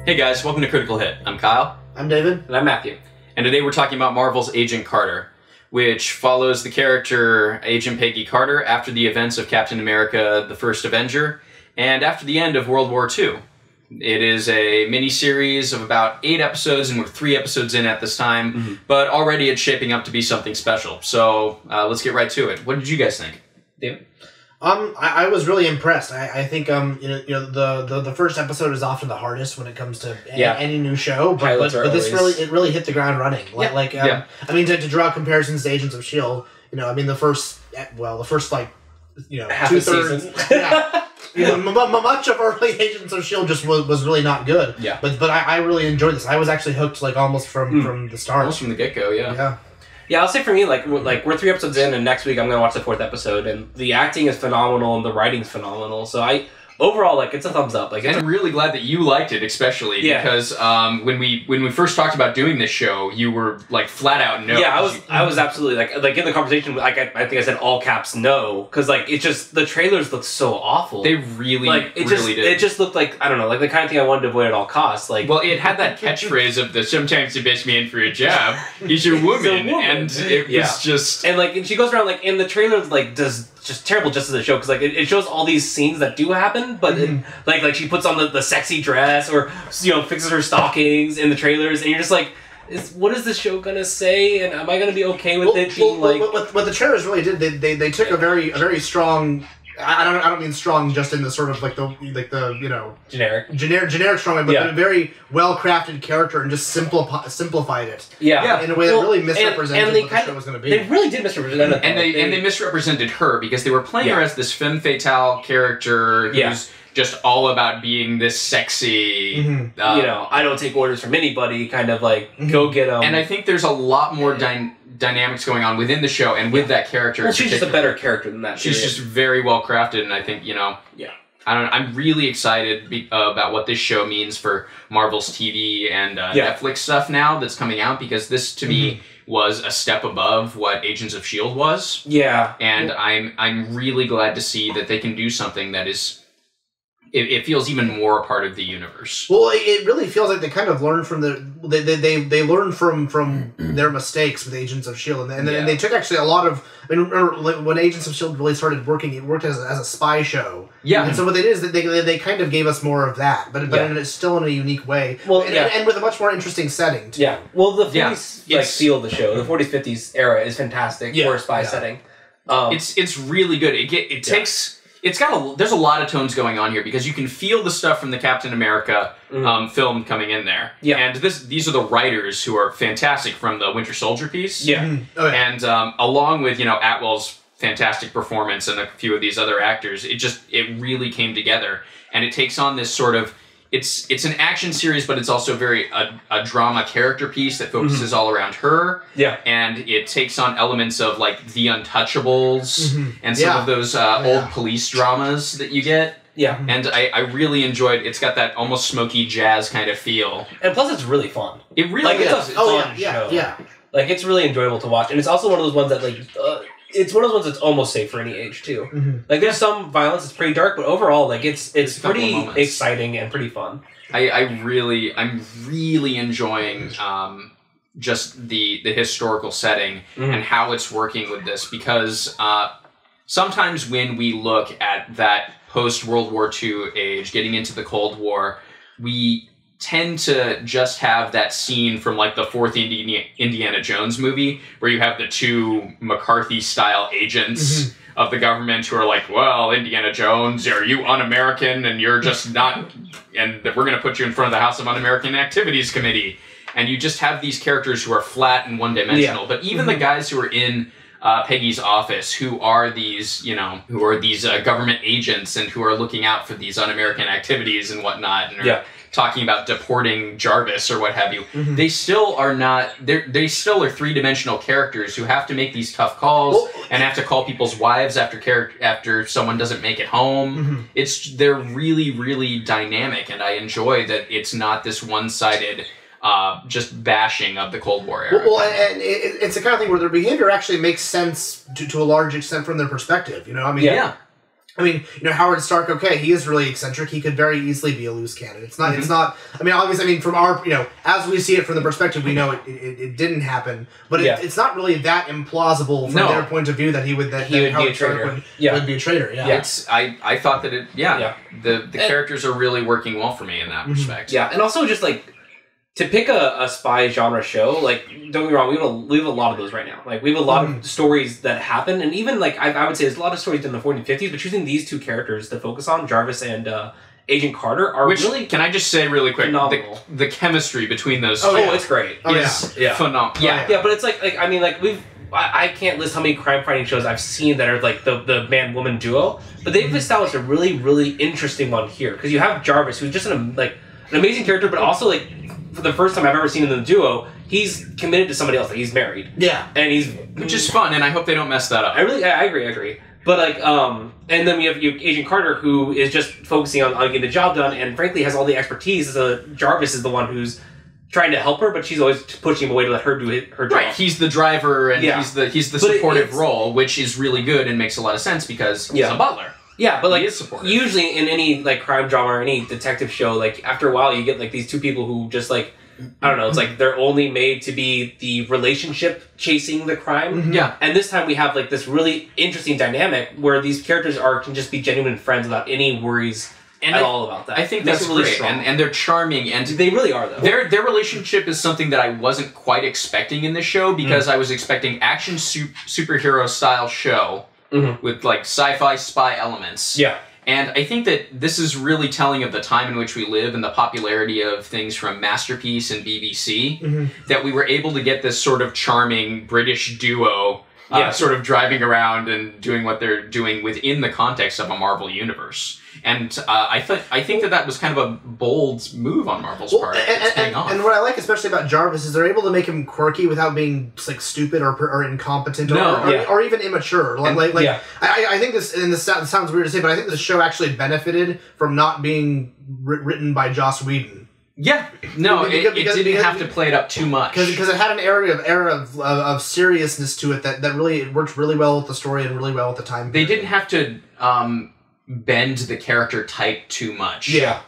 Hey guys, welcome to Critical Hit. I'm Kyle. I'm David. And I'm Matthew. And today we're talking about Marvel's Agent Carter, which follows the character Agent Peggy Carter after the events of Captain America, the First Avenger, and after the end of World War II. It is a mini-series of about 8 episodes, and we're 3 episodes in at this time, but already it's shaping up to be something special. So let's get right to it. What did you guys think? David? I was really impressed. I think the first episode is often the hardest when it comes to any new show, but this really hit the ground running. I mean, to draw comparisons to Agents of S.H.I.E.L.D., I mean the first like half 2/3, much of early Agents of S.H.I.E.L.D. just was really not good. Yeah, but I really enjoyed this. I was actually hooked almost from the start, almost from the get-go. Yeah, I'll say for me, we're 3 episodes in, and next week I'm gonna watch the 4th episode, and the acting is phenomenal and the writing's phenomenal. So overall, it's a thumbs up. And I'm really glad that you liked it, especially because when we first talked about doing this show, you were flat out no. Yeah, I was absolutely like in the conversation. I think I said all caps no, because it's just the trailers look so awful. They really did. It just looked like, I don't know, the kind of thing I wanted to avoid at all costs. Well, it had that catchphrase of the "sometimes the best man for a job is your woman," and it was just and she goes around in the trailer does just terrible justice to the show, because it shows all these scenes that do happen, but she puts on the sexy dress or fixes her stockings in the trailers, and you're just like, what is this show gonna say, and am I gonna be okay with it being what the trailers really did, they took a very strong, I don't mean strong just in the sort of the generic strong way, but a very well crafted character, and just simplified it. In a way that really misrepresented what the show was going to be. They really did misrepresent it, and they misrepresented her, because they were playing her as this femme fatale character who's just all about being this sexy, I don't take orders from anybody, kind of go get them. And I think there's a lot more dynamics going on within the show and with that character. Well, she's just a better character than that. She's just very well crafted, and I think I don't know, I'm really excited about what this show means for Marvel's TV and Netflix stuff now that's coming out, because this to me was a step above what Agents of S.H.I.E.L.D. was. Yeah, and I'm really glad to see that they can do something that is. It feels even more a part of the universe. Well, it really feels like they kind of learned from they learned from their mistakes with Agents of S.H.I.E.L.D. and they took actually a lot of. I mean, remember when Agents of S.H.I.E.L.D. really started working, it worked as a spy show. Yeah, and so what they did is that they kind of gave us more of that, but it's still in a unique way. Well, and with a much more interesting setting too. Yeah, well, the 40s seal the show. The 40s 50s era is fantastic for a spy setting. It's really good. It takes. There's a lot of tones going on here, because you can feel the stuff from the Captain America film coming in there. Yeah. And these are the writers who are fantastic from the Winter Soldier piece. Yeah. And along with, Atwell's fantastic performance and a few of these other actors, it really came together. And it takes on this sort of, it's an action series, but it's also a drama character piece that focuses all around her. Yeah. And it takes on elements of The Untouchables and some of those old police dramas that you get. Yeah. And I really enjoyed, it's got that almost smoky jazz kind of feel. And plus it's really fun. It really is. It's a fun show. Yeah. It's really enjoyable to watch. And it's also one of those ones that it's one of those ones that's almost safe for any age too. There's some violence, it's pretty dark, but overall, it's pretty exciting and pretty fun. I'm really enjoying just the historical setting and how it's working with this, because sometimes when we look at that post World War II age, getting into the Cold War, we tend to just have that scene from the 4th Indiana Jones movie, where you have the 2 McCarthy-style agents of the government who are well, Indiana Jones, are you un-American, and you're just not, and we're going to put you in front of the House of Un-American Activities Committee. And you just have these characters who are flat and one-dimensional. But even the guys who are in Peggy's office, who are these, government agents and who are looking out for these un-American activities and whatnot, and talking about deporting Jarvis or what have you, they still are not. They still are 3-dimensional characters who have to make these tough calls and have to call people's wives after someone doesn't make it home. They're really, really dynamic, and I enjoy that it's not this one-sided. Just bashing of the Cold War era. Well, and it's the kind of thing where their behavior actually makes sense to a large extent from their perspective. I mean, I mean, Howard Stark, okay, he is really eccentric. He could very easily be a loose cannon. It's not, I mean, obviously, from our, as we see it from the perspective, we know it didn't happen, but it's not really that implausible from their point of view that he would be a traitor. Would be a traitor, yeah. I thought that the characters are really working well for me in that respect. Yeah, and also just, like, to pick a spy genre show, like, don't get me wrong, we have a lot of those right now. Like, we have a lot of stories that happen, and even, like, I would say there's a lot of stories in the 40s and 50s, but choosing these two characters to focus on, Jarvis and Agent Carter, are really... Can I just say really quick, the chemistry between those two it's great. Is phenomenal. Yeah, but it's like I mean, like, I can't list how many crime-fighting shows I've seen that are, like, the man-woman duo, but they've established a really, really interesting one here, because you have Jarvis, who's just an amazing character, but also, like, for the first time I've ever seen in the duo, he's committed to somebody else. Like, he's married. Yeah. And which is fun, and I hope they don't mess that up. I agree. But, like, and then you have Agent Carter, who is just focusing on getting the job done, and frankly has all the expertise. Jarvis is the one who's trying to help her, but she's always pushing him away to let her do her job. Right, he's the driver, and he's the supportive role, which is really good and makes a lot of sense because he's a butler. Yeah, but, like, usually in any, like, crime drama or any detective show, like, after a while you get, like, these two people who just, like, I don't know, it's like they're only made to be the relationship chasing the crime. Yeah. And this time we have, like, this really interesting dynamic where these characters can just be genuine friends without any worries at all about that. I think that's really great. And they're charming. And they really are, though. Their relationship is something that I wasn't quite expecting in this show because I was expecting action superhero style show. With, like, sci-fi spy elements. Yeah. And I think that this is really telling of the time in which we live and the popularity of things from Masterpiece and BBC, that we were able to get this sort of charming British duo sort of driving around and doing what they're doing within the context of a Marvel universe. And I think that was kind of a bold move on Marvel's part. And what I like especially about Jarvis is they're able to make him quirky without being, like, stupid or incompetent or even immature. I think this, and this sounds weird to say, but I think this show actually benefited from not being written by Joss Whedon. Yeah, no, it didn't have to play it up too much because it had an era of seriousness to it that really worked really well with the story and really well with the time. They didn't have to bend the character type too much. Yeah,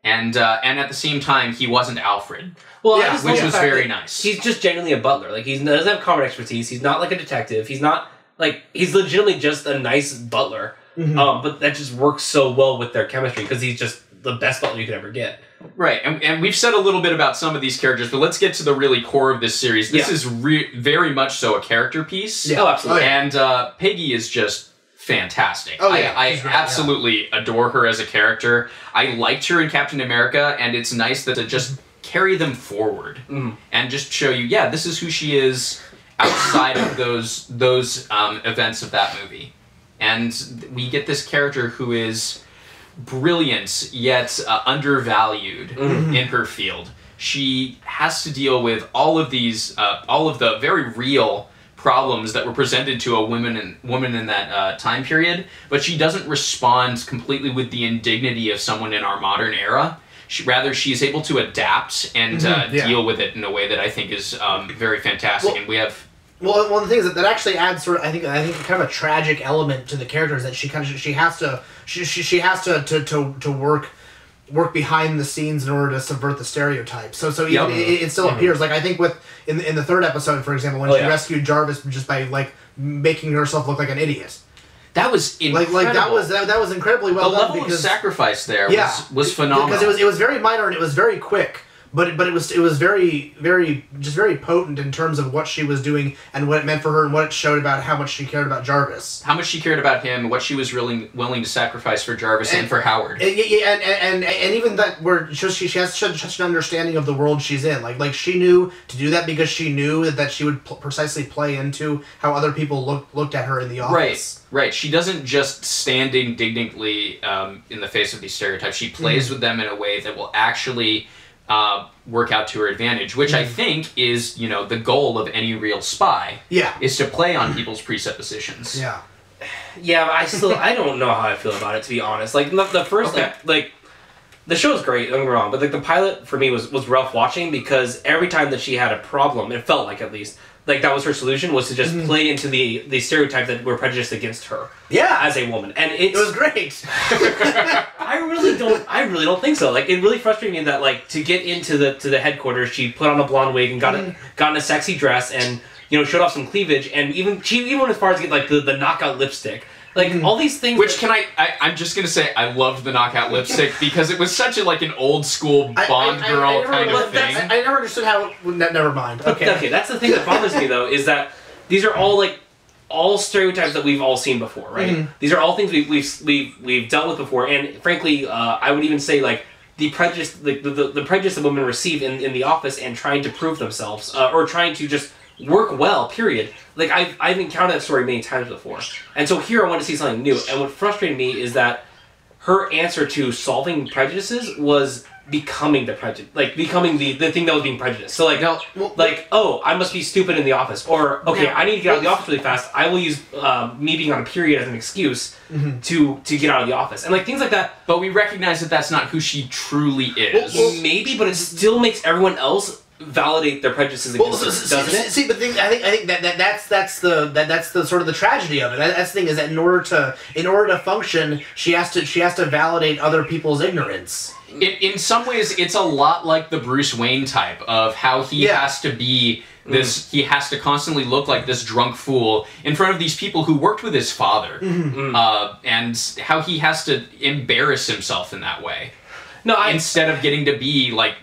and at the same time, he wasn't Alfred. Well, which was very nice. He's just genuinely a butler. Like, he doesn't have combat expertise. He's not like a detective. He's not like he's legitimately just a nice butler. But that just works so well with their chemistry because he's just the best butler you could ever get. Right, and we've said a little bit about some of these characters, but let's get to the really core of this series. This is very much so a character piece. Yeah. Oh, absolutely. And Peggy is just fantastic. Oh, yeah. I absolutely adore her as a character. I liked her in Captain America, and it's nice that to just carry them forward and just show you, this is who she is outside of those events of that movie. And we get this character who is brilliant yet undervalued in her field. She has to deal with all of the very real problems that were presented to a woman in that time period, but she doesn't respond completely with the indignity of someone in our modern era. She's able to adapt and deal with it in a way that I think is very fantastic. And we have. Well, one of the things that actually adds sort of, I think kind of a tragic element to the character is that she has to work behind the scenes in order to subvert the stereotypes. So even it still appears, like, I think in the third episode, for example, when she rescued Jarvis just by, like, making herself look like an idiot. That was incredible. Like that was incredibly well done. The level of sacrifice there was phenomenal. Because it was very minor and it was very quick. But it was very potent in terms of what she was doing and what it meant for her and what it showed about how much she cared about Jarvis. How much she cared about him, what she was really willing to sacrifice for Jarvis and for Howard. And even that where she has such an understanding of the world she's in. Like she knew to do that because she knew that she would precisely play into how other people looked at her in the office. Right. She doesn't just stand indignantly in the face of these stereotypes. She plays with them in a way that will actually work out to her advantage, which I think is, the goal of any real spy. Yeah. Is to play on people's presuppositions. Yeah. Yeah, but I don't know how I feel about it, to be honest. Like, the first, like, the show's great, don't get me wrong, but, like, the pilot, for me, was rough watching because every time that she had a problem, it felt like, at least, like that was her solution, was to just play into the stereotype that we're prejudiced against her. Yeah, as a woman, and it was great. I really don't think so. Like, it really frustrated me that, like, to get into the headquarters, she put on a blonde wig and got in a sexy dress and, you know, showed off some cleavage, and she even went as far as to get like the knockout lipstick. Like, all these things. Which I'm just gonna say, I loved the knockout lipstick because it was such a, like, an old school Bond girl kind of thing. I never understood how. Never mind. Okay, that's the thing that bothers me though, is that these are all stereotypes that we've all seen before, right? These are all things we've dealt with before, and frankly, I would even say, like, the prejudice, the prejudice that women receive in the office and trying to prove themselves, or trying to just work well, period. Like, I've encountered that story many times before. And so here I want to see something new. And what frustrated me is that her answer to solving prejudices was becoming the prejudice, like becoming the thing that was being prejudiced. So like, oh, I must be stupid in the office, or okay, I need to get out of the office really fast. I will use me being on a period as an excuse to get out of the office, and like things like that. But we recognize that that's not who she truly is. Well, maybe, but it still makes everyone else validate their prejudices against her, doesn't it? See, but I think that's the sort of the tragedy of it. That's the thing, is that in order to function, she has to validate other people's ignorance. In some ways, it's a lot like the Bruce Wayne type of how he has to be this. He has to constantly look like this drunk fool in front of these people who worked with his father, and how he has to embarrass himself in that way. No, instead of getting to be like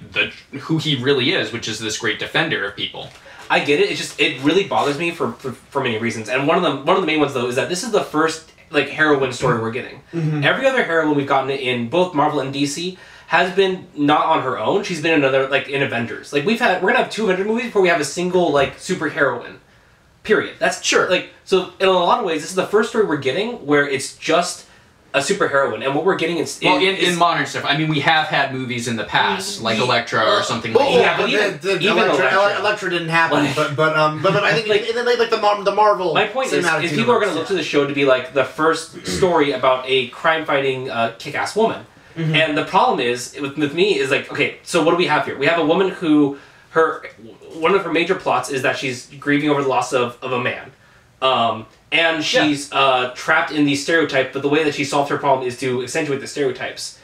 who he really is, which is this great defender of people. I get it. It really bothers me for many reasons, and one of the main ones though is that this is the first like heroine story we're getting. Every other heroine we've gotten in both Marvel and DC has been not on her own. She's been another, like, in Avengers. Like, we're gonna have 200 movies before we have a single, like, super heroine. Period. That's sure. Like, so in a lot of ways, this is the first story we're getting where it's just a super heroine, and what we're getting is in modern stuff. I mean, we have had movies in the past, like Elektra or something like that. Yeah, but even Elektra didn't happen. But I think like the Marvel. My point is people are going to look to the show to be like the first story about a crime-fighting kick-ass woman. And the problem is with me is like, okay, so what do we have here? We have a woman who one of her major plots is that she's grieving over the loss of a man. And she's trapped in the stereotype, but the way that she solved her problem is to accentuate the stereotypes.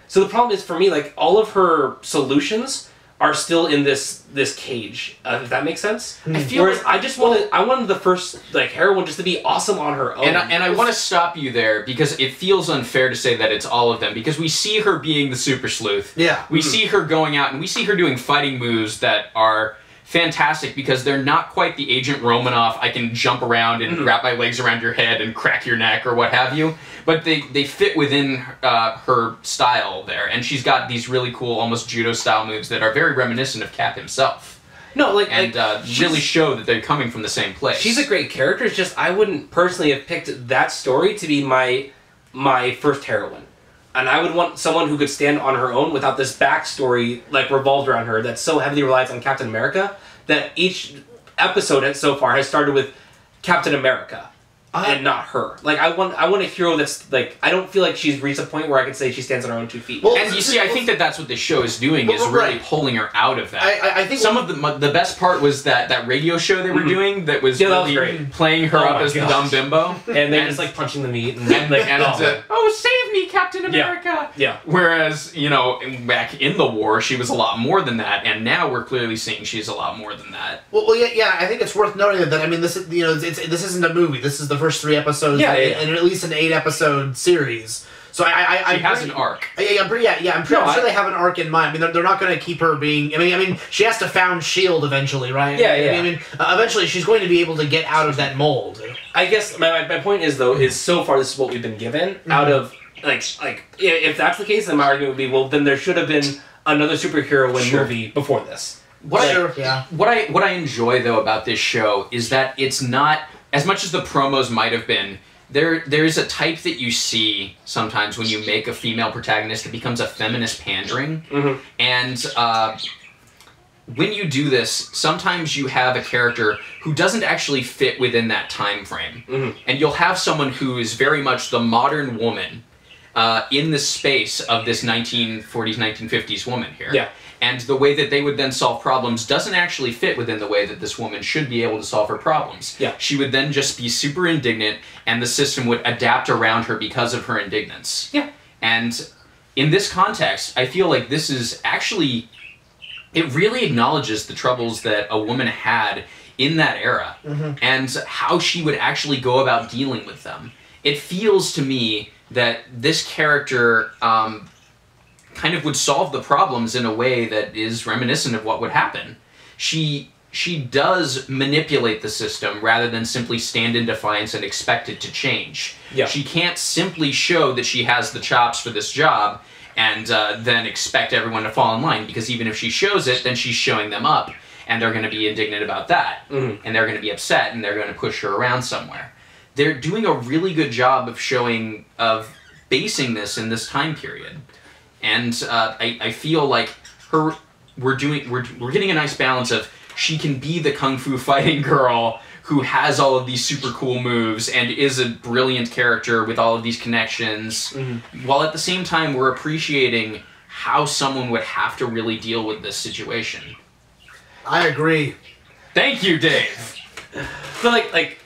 So the problem is, for me, like, all of her solutions are still in this cage, if that makes sense. Whereas I wanted the first, like, heroine just to be awesome on her own. And I want to stop you there, because it feels unfair to say that it's all of them, because we see her being the super sleuth. Yeah. We see her going out, and we see her doing fighting moves that are fantastic, because they're not quite the Agent Romanoff, I can jump around and wrap my legs around your head and crack your neck or what have you, but they fit within her style there, and she's got these really cool, almost judo-style moves that are very reminiscent of Cap himself. No, really show that they're coming from the same place. She's a great character, it's just I wouldn't personally have picked that story to be my first heroine. And I would want someone who could stand on her own without this backstory, like, revolved around her that so heavily relies on Captain America that each episode so far has started with Captain America and not her. Like, I want a hero that's, like, I don't feel like she's reached a point where I can say she stands on her own 2 feet. Well, and you see, I think that's what this show is doing, is really pulling her out of that. I think some of the best part was that radio show they were doing that was really playing her up as the dumb bimbo. And they're just, like, punching the meat. And oh, save me, Captain America! Yeah. Whereas, you know, back in the war, she was a lot more than that, and now we're clearly seeing she's a lot more than that. Well, yeah, I think it's worth noting that, I mean, this is, you know, this isn't a movie. This is the first 3 episodes in at least an 8-episode series. So she has an arc. I'm pretty sure they have an arc in mind. I mean, they're not going to keep her being. I mean, she has to found S.H.I.E.L.D. eventually, right? Yeah. I mean, eventually she's going to be able to get out of that mold. I guess my point is, though, is so far this is what we've been given out of like if that's the case, then my argument would be, well, then there should have been another superhero movie before this. What I enjoy though about this show is that it's not, as much as the promos might have been, there's a type that you see sometimes when you make a female protagonist that becomes a feminist pandering. And when you do this, sometimes you have a character who doesn't actually fit within that time frame. And you'll have someone who is very much the modern woman, in the space of this 1940s, 1950s woman here. Yeah. And the way that they would then solve problems doesn't actually fit within the way that this woman should be able to solve her problems. Yeah. She would then just be super indignant, and the system would adapt around her because of her indignance. Yeah. And in this context, I feel like this is actually... It really acknowledges the troubles that a woman had in that era, and how she would actually go about dealing with them. It feels to me that this character kind of would solve the problems in a way that is reminiscent of what would happen. She does manipulate the system rather than simply stand in defiance and expect it to change. Yeah. She can't simply show that she has the chops for this job and then expect everyone to fall in line, because even if she shows it, then she's showing them up, and they're going to be indignant about that, and they're going to be upset, and they're going to push her around somewhere. They're doing a really good job of basing this in this time period, and I feel like we're getting a nice balance of she can be the kung fu fighting girl who has all of these super cool moves and is a brilliant character with all of these connections, while at the same time we're appreciating how someone would have to really deal with this situation. I agree. Thank you, Dave. But like,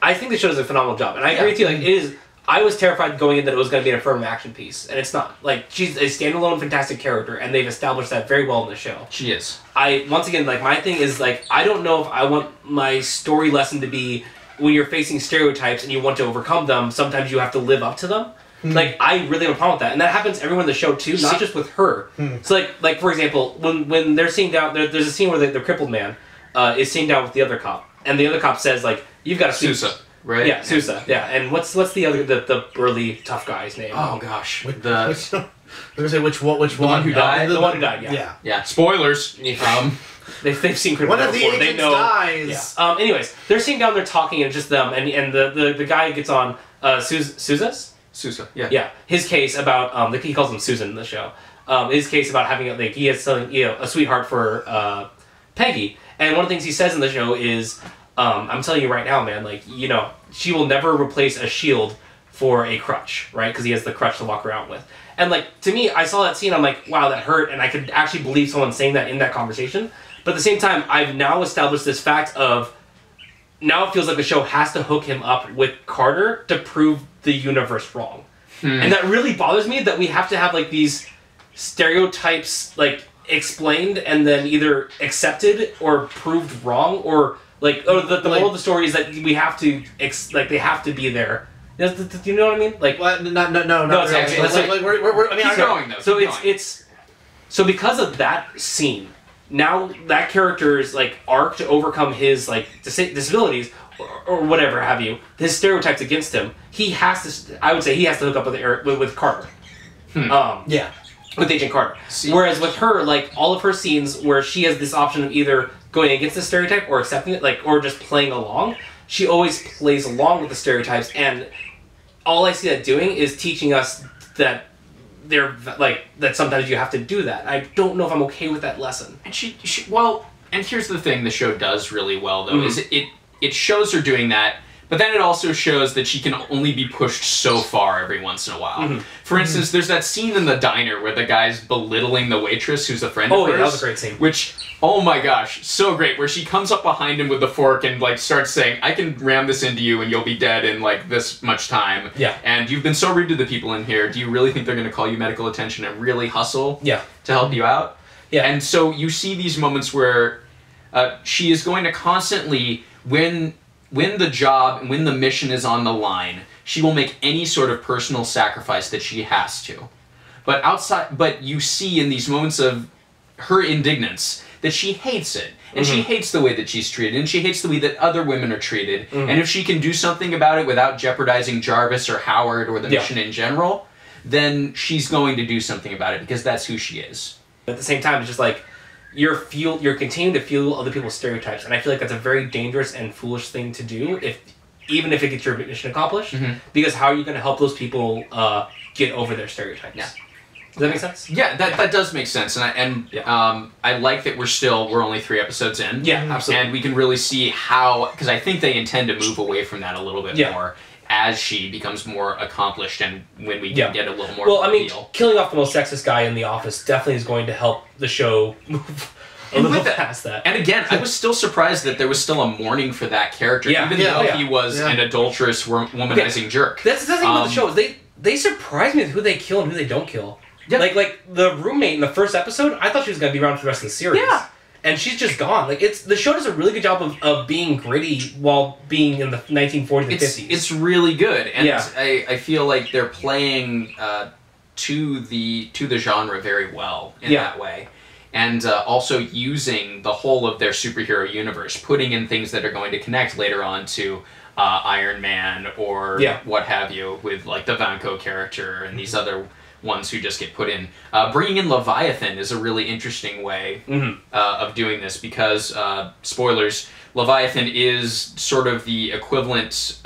I think the show does a phenomenal job, and I agree with you. Like, it is. I was terrified going in that it was going to be an affirmative action piece, and it's not. Like, she's a standalone, fantastic character, and they've established that very well in the show. She is. Once again, like, my thing is, like, I don't know if I want my story lesson to be when you're facing stereotypes and you want to overcome them, sometimes you have to live up to them. Like, I really have a problem with that, and that happens everyone in the show too, not just with her. So, like for example, when they're sitting down, there's a scene where the crippled man is sitting down with the other cop, and the other cop says, like, "You've got to sleep." Sousa, right? Yeah, Sousa. Yeah, and what's the other the burly tough guy's name? Oh gosh, Let me say which one? The one who died. The one who died. Yeah. Yeah. Yeah. Spoilers. They've seen Critical One of the before. agents They know. dies. Yeah. Anyways, they're sitting down there talking, and it's just them, and the guy gets on Sousa's. Sousa. Yeah. Yeah, his case about he calls him Susan in the show. His case about having he has something, a sweetheart for Peggy, and one of the things he says in the show is, "I'm telling you right now, man, like, she will never replace a shield for a crutch, right? Because he has the crutch to walk around with." And like, to me, I saw that scene, I'm like, wow, that hurt, and I could actually believe someone saying that in that conversation. But at the same time, I've now established this fact of, now it feels like the show has to hook him up with Carter to prove the universe wrong. And that really bothers me, that we have to have like these stereotypes like explained and then either accepted or proved wrong, or like, the moral of the story is that we have to they have to be there. Do you know what I mean? Like, Well, no, it's really. like- I mean, Keep going though. so keep going. it's so because of that scene, now that character's like arc to overcome his like disabilities or whatever have you, his stereotypes against him, he has to. I would say he has to hook up with Carter. yeah. With Agent Carter. See. Whereas with her, like, all of her scenes where she has this option of either going against the stereotype or accepting it, like, or just playing along, she always plays along with the stereotypes, and all I see that doing is teaching us that they're like that sometimes you have to do that. I don't know if I'm okay with that lesson. And and here's the thing the show does really well though, is it shows her doing that, but then it also shows that she can only be pushed so far every once in a while. For instance, there's that scene in the diner where the guy's belittling the waitress who's a friend of hers. Oh, yeah, that was a great scene. Which, oh my gosh, so great, where she comes up behind him with the fork and like starts saying, "I can ram this into you and you'll be dead in like this much time. Yeah. And you've been so rude to the people in here. Do you really think they're going to call you medical attention and really hustle Yeah. to help you out?" Yeah. And so you see these moments where she is going to constantly, when the job and when the mission is on the line, she will make any sort of personal sacrifice that she has to. But you see in these moments of her indignance that she hates it. And she hates the way that she's treated, and she hates the way that other women are treated. And if she can do something about it without jeopardizing Jarvis or Howard or the mission in general, then she's going to do something about it, because that's who she is. At the same time, it's just like, you're continuing to fuel other people's stereotypes, and I feel like that's a very dangerous and foolish thing to do, even if it gets your mission accomplished, because how are you going to help those people get over their stereotypes? Yeah. Does that make sense? Yeah, that does make sense, and I like that we're only 3 episodes in. Yeah, absolutely. And we can really see how, because I think they intend to move away from that a little bit more as she becomes more accomplished and when we get a little more. Well, I mean, feel. killing off the most sexist guy in the office definitely is going to help the show move a little past that. And again, I was still surprised that there was still a mourning for that character, even though he was an adulterous, womanizing jerk. That's the thing about the show is they surprise me with who they kill and who they don't kill. Yeah. Like the roommate in the first episode, I thought she was going to be around for the rest of the series. Yeah. And she's just gone. Like the show does a really good job of being gritty while being in the 1940s and 50s. It's really good, and I feel like they're playing to the genre very well in that way, and also using the whole of their superhero universe, putting in things that are going to connect later on to Iron Man or what have you, with like the Vanko character and these other ones who just get put in. Bringing in Leviathan is a really interesting way of doing this because, spoilers, Leviathan is sort of the equivalent,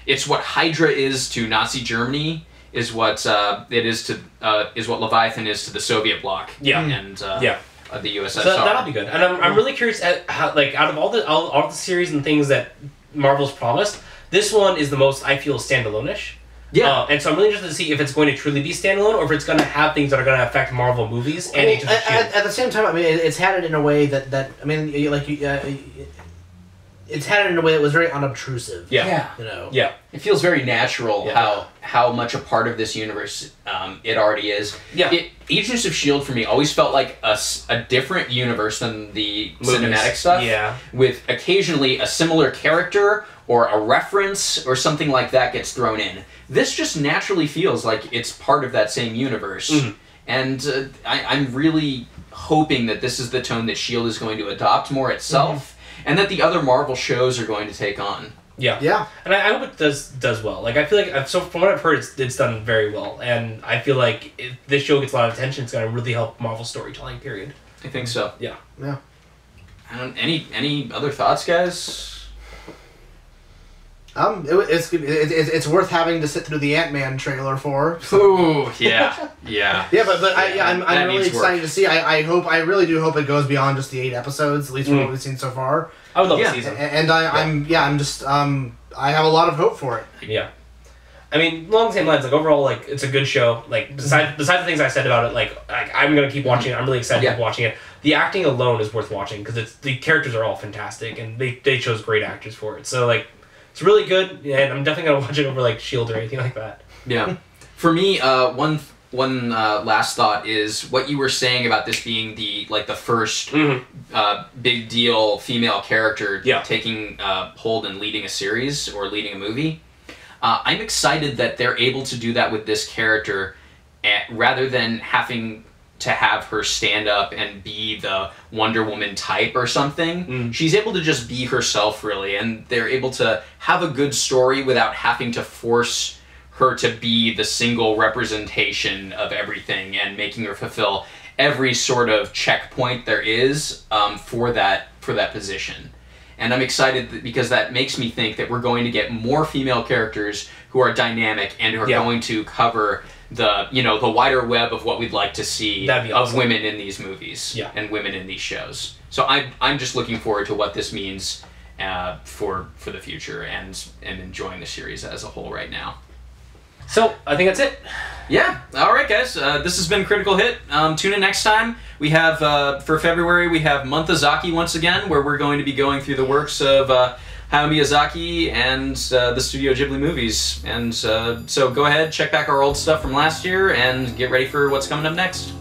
it's what Hydra is to Nazi Germany, is what is what Leviathan is to the Soviet bloc. And the USSR. So that'll be good. And I'm really curious at how, like, out of all the series and things that Marvel's promised, this one is the most, I feel, standalone-ish. Yeah, and so I'm really interested to see if it's going to truly be standalone or if it's going to have things that are going to affect Marvel movies and Agents of S.H.I.E.L.D. At the same time, I mean, it's had it in a way that I mean, it's had it in a way that was very unobtrusive. Yeah. You know. Yeah. It feels very natural how much a part of this universe it already is. Yeah. Agents of S.H.I.E.L.D. for me always felt like a different universe than the cinematic stuff. Yeah. With occasionally a similar character or a reference or something like that gets thrown in. This just naturally feels like it's part of that same universe. And I'm really hoping that this is the tone that S.H.I.E.L.D. is going to adopt more itself, and that the other Marvel shows are going to take on. Yeah. And I hope it does well. Like, I feel like, so from what I've heard, it's done very well. And I feel like if this show gets a lot of attention, it's going to really help Marvel storytelling, period. I think so. Yeah. Any other thoughts, guys? It's worth having to sit through the Ant-Man trailer for. So. Ooh, yeah. But I'm really excited to see. I really do hope it goes beyond just the 8 episodes, at least from what we've seen so far. I would love a season. And I have a lot of hope for it. Yeah. I mean, along the same lines, like, overall, like, it's a good show. Like, besides the things I said about it, like I'm gonna keep watching it. I'm really excited to keep watching it. The acting alone is worth watching because the characters are all fantastic and they chose great actors for it. So, like, it's really good, and I'm definitely gonna watch it over like S.H.I.E.L.D. or anything like that. Yeah, for me, one last thought is what you were saying about this being the first big deal female character taking hold and leading a series or leading a movie. I'm excited that they're able to do that with this character, rather than having to have her stand up and be the Wonder Woman type or something. She's able to just be herself, really, and they're able to have a good story without having to force her to be the single representation of everything and making her fulfill every sort of checkpoint there is for that position. And I'm excited because that makes me think that we're going to get more female characters who are dynamic and who are going to cover the wider web of what we'd like to see of women in these movies and women in these shows. So I'm just looking forward to what this means for the future and enjoying the series as a whole right now. So I think that's it. Yeah. All right, guys. This has been Critical Hit. Tune in next time. We have for February we have Monthazaki once again, where we're going to be going through the works of Hayao Miyazaki and the Studio Ghibli movies. And so go ahead, check back our old stuff from last year, and get ready for what's coming up next.